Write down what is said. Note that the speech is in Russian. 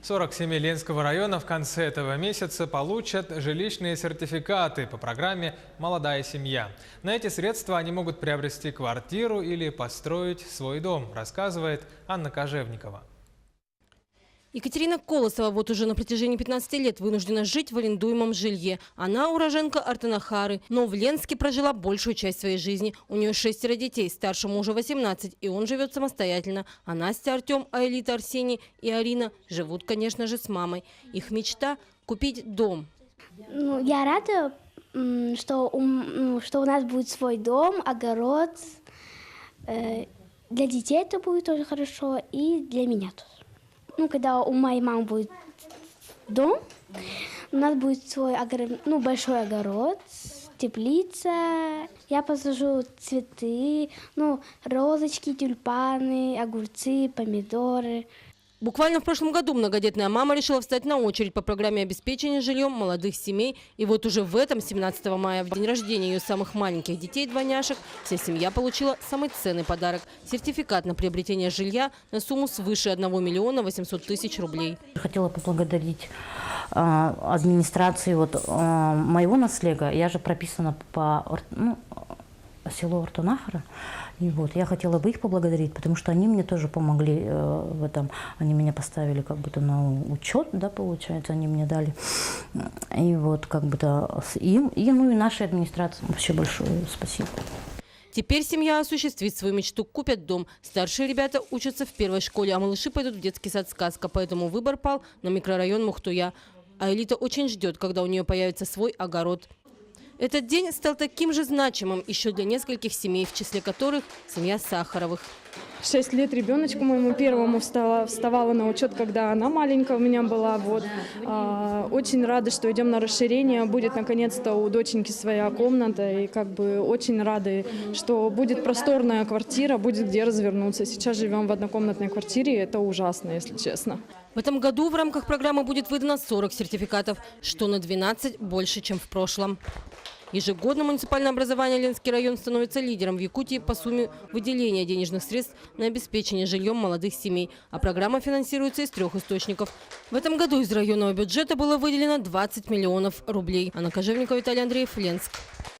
47 Ленского района в конце этого месяца получат жилищные сертификаты по программе «Молодая семья». На эти средства они могут приобрести квартиру или построить свой дом, рассказывает Анна Кожевникова. Екатерина Колосова вот уже на протяжении 15 лет вынуждена жить в арендуемом жилье. Она уроженка Артанахары, но в Ленске прожила большую часть своей жизни. У нее 6 детей, старшему уже 18, и он живет самостоятельно. А Настя, Артем, Аэлита, Арсений и Арина живут, конечно же, с мамой. Их мечта – купить дом. Я рада, что у нас будет свой дом, огород. Для детей это будет тоже хорошо, и для меня тоже. Когда у моей мамы будет дом, у нас будет свой большой огород, теплица. Я посажу цветы, розочки, тюльпаны, огурцы, помидоры. Буквально в прошлом году многодетная мама решила встать на очередь по программе обеспечения жильем молодых семей. И вот уже в этом, 17 мая, в день рождения ее самых маленьких детей-двойняшек, вся семья получила самый ценный подарок – сертификат на приобретение жилья на сумму свыше 1 миллиона 800 тысяч рублей. Хотела поблагодарить администрации моего наследия. Я же прописана по селу Артанахара. И я хотела бы их поблагодарить, потому что они мне тоже помогли в этом. Они меня поставили на учет, получается, они мне дали. И им, и нашей администрации вообще большое спасибо. Теперь семья осуществит свою мечту, купят дом. Старшие ребята учатся в первой школе, а малыши пойдут в детский сад «Сказка». Поэтому выбор пал на микрорайон Мухтуя. А Элита очень ждет, когда у нее появится свой огород. Этот день стал таким же значимым еще для нескольких семей, в числе которых семья Сахаровых. 6 лет ребеночку моему первому вставала на учет, когда она маленькая у меня была. Очень рада, что идем на расширение. Будет наконец-то у доченьки своя комната. И очень рады, что будет просторная квартира, будет где развернуться. Сейчас живем в однокомнатной квартире, и это ужасно, если честно. В этом году в рамках программы будет выдано 40 сертификатов, что на 12 больше, чем в прошлом. Ежегодно муниципальное образование Ленский район становится лидером в Якутии по сумме выделения денежных средств на обеспечение жильем молодых семей. А программа финансируется из 3 источников. В этом году из районного бюджета было выделено 20 миллионов рублей. Анна Кожевникова, Виталий Андреев, Ленск.